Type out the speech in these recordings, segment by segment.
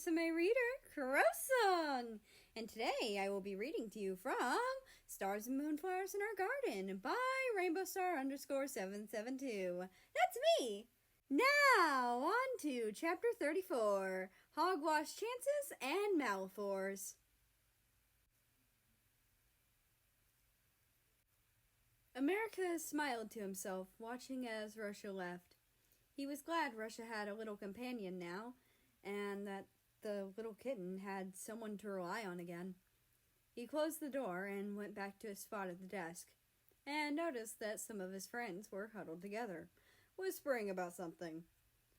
Rusame reader, Kurosung, and today I will be reading to you from Stars and Moonflowers in Our Garden by RainbowStar_772. That's me! Now, on to Chapter 34, Hogwash Chances and Malfours. America smiled to himself, watching as Russia left. He was glad Russia had a little companion now, and that the little kitten had someone to rely on again. He closed the door and went back to his spot at the desk, and noticed that some of his friends were huddled together, whispering about something.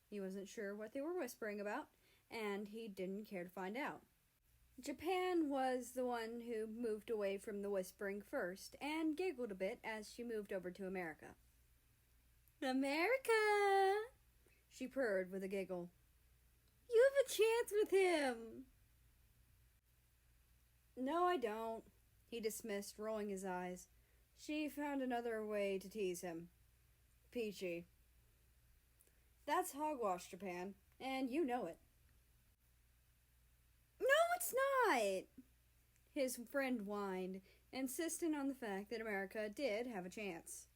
He wasn't sure what they were whispering about, and he didn't care to find out. Japan was the one who moved away from the whispering first, and giggled a bit as she moved over to America. "America!" she purred with a giggle. "You have a chance with him!" "No, I don't," he dismissed, rolling his eyes. She found another way to tease him. "Peachy." "That's hogwash, Japan, and you know it." "No, it's not!" his friend whined, insisting on the fact that America did have a chance.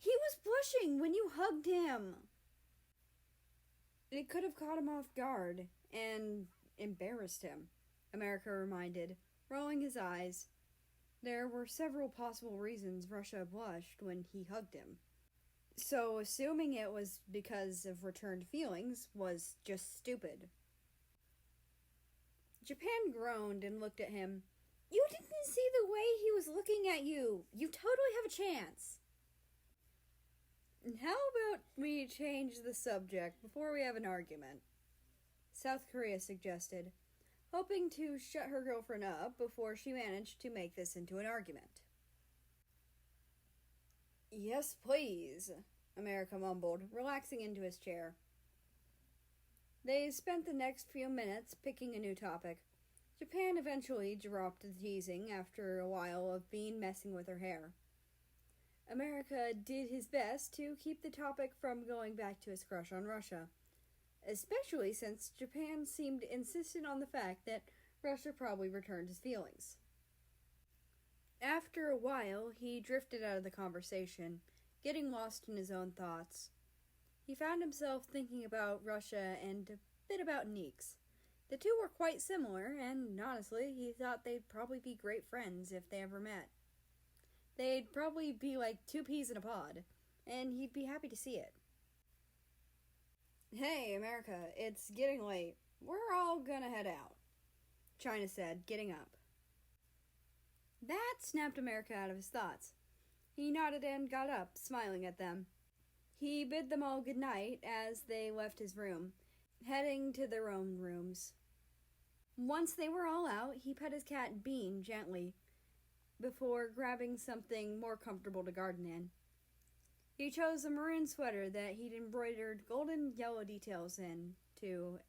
"He was blushing when you hugged him." "It could have caught him off guard and embarrassed him," America reminded, rolling his eyes. There were several possible reasons Russia blushed when he hugged him, so assuming it was because of returned feelings was just stupid. Japan groaned and looked at him. "You didn't see the way he was looking at you. You totally have a chance." "How about we change the subject before we have an argument?" South Korea suggested, hoping to shut her girlfriend up before she managed to make this into an argument. "Yes, please," America mumbled, relaxing into his chair. They spent the next few minutes picking a new topic. Japan eventually dropped the teasing after a while of Bean messing with her hair. America did his best to keep the topic from going back to his crush on Russia, especially since Japan seemed insistent on the fact that Russia probably returned his feelings. After a while, he drifted out of the conversation, getting lost in his own thoughts. He found himself thinking about Russia and a bit about Neeks. The two were quite similar, and honestly, he thought they'd probably be great friends if they ever met. They'd probably be like two peas in a pod, and he'd be happy to see it. "Hey, America, it's getting late. We're all gonna head out," China said, getting up. That snapped America out of his thoughts. He nodded and got up, smiling at them. He bid them all good night as they left his room, heading to their own rooms. Once they were all out, he pet his cat Bean gently, before grabbing something more comfortable to garden in. He chose a maroon sweater that he'd embroidered golden yellow details into,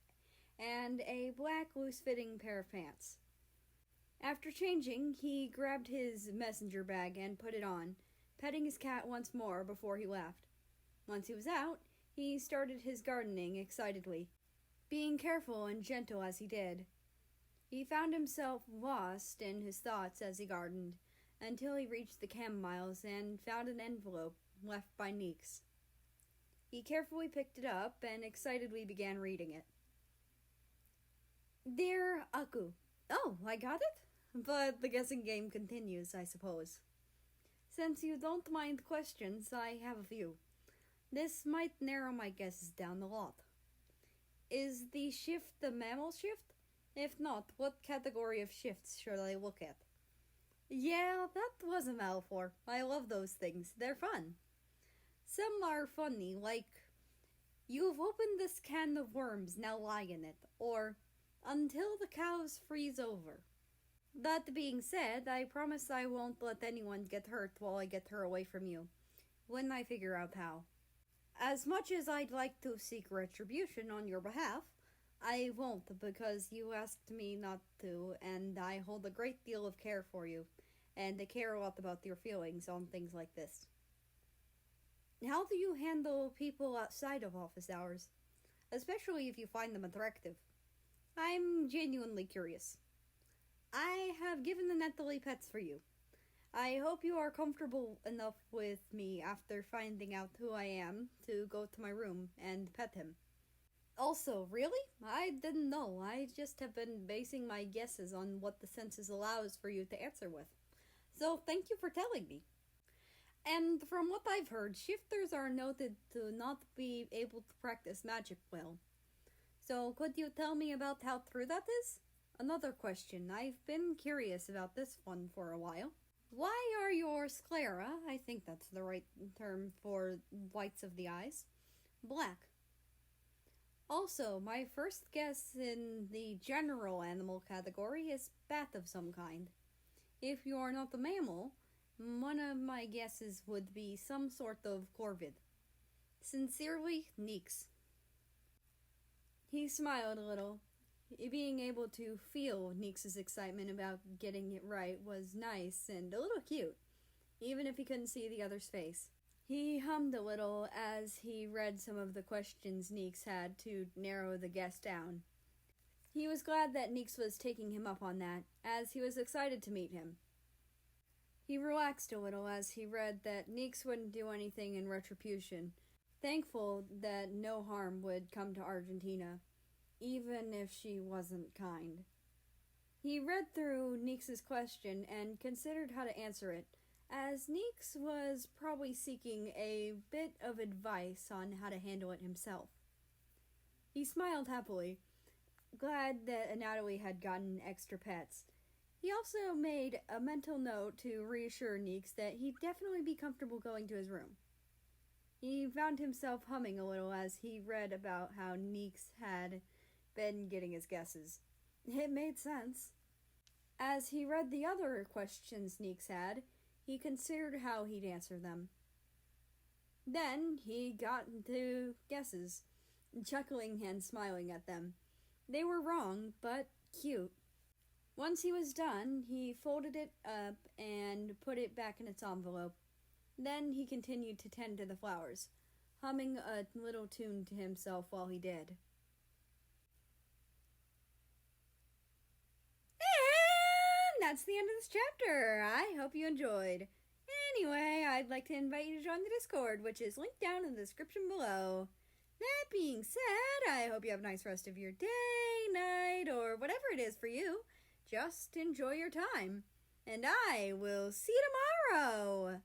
and a black loose-fitting pair of pants. After changing, he grabbed his messenger bag and put it on, petting his cat once more before he left. Once he was out, he started his gardening excitedly, being careful and gentle as he did. He found himself lost in his thoughts as he gardened, until he reached the camomiles and found an envelope left by Neeks. He carefully picked it up and excitedly began reading it. "Dear Aku." "Oh, I got it? But the guessing game continues, I suppose. Since you don't mind questions, I have a few. This might narrow my guesses down a lot. Is the shift the mammal shift? If not, what category of shifts should I look at?" "Yeah, that was a metaphor. I love those things. They're fun. Some are funny, like, 'You've opened this can of worms, now lie in it,' or 'Until the cows freeze over.' That being said, I promise I won't let anyone get hurt while I get her away from you, when I figure out how. As much as I'd like to seek retribution on your behalf, I won't because you asked me not to, and I hold a great deal of care for you, and I care a lot about your feelings on things like this." "How do you handle people outside of office hours, especially if you find them attractive?" I'm genuinely curious. I have given the Netherly pets for you. I hope you are comfortable enough with me after finding out who I am to go to my room and pet him. Also, really? I didn't know. I just have been basing my guesses on what the census allows for you to answer with. So, thank you for telling me. And from what I've heard, shifters are noted to not be able to practice magic well. So, could you tell me about how true that is? Another question. I've been curious about this one for a while. Why are your sclera, I think that's the right term for whites of the eyes, black? Also, my first guess in the general animal category is bat of some kind. If you are not a mammal, one of my guesses would be some sort of corvid. Sincerely, Neeks. He smiled a little. Being able to feel Neeks' excitement about getting it right was nice and a little cute, even if he couldn't see the other's face. He hummed a little as he read some of the questions Neeks had to narrow the guess down. He was glad that Neeks was taking him up on that, as he was excited to meet him. He relaxed a little as he read that Neeks wouldn't do anything in retribution, thankful that no harm would come to Argentina, even if she wasn't kind. He read through Neeks' question and considered how to answer it, as Neeks was probably seeking a bit of advice on how to handle it himself. He smiled happily, glad that Natalie had gotten extra pets. He also made a mental note to reassure Neeks that he'd definitely be comfortable going to his room. He found himself humming a little as he read about how Neeks had been getting his guesses. It made sense. As he read the other questions Neeks had, he considered how he'd answer them. Then he got into guesses, chuckling and smiling at them. They were wrong, but cute. Once he was done, he folded it up and put it back in its envelope. Then he continued to tend to the flowers, humming a little tune to himself while he did. And that's the end of this chapter. I hope you enjoyed. Anyway, I'd like to invite you to join the Discord, which is linked down in the description below. That being said, I hope you have a nice rest of your day, night, or whatever it is for you. Just enjoy your time. And I will see you tomorrow.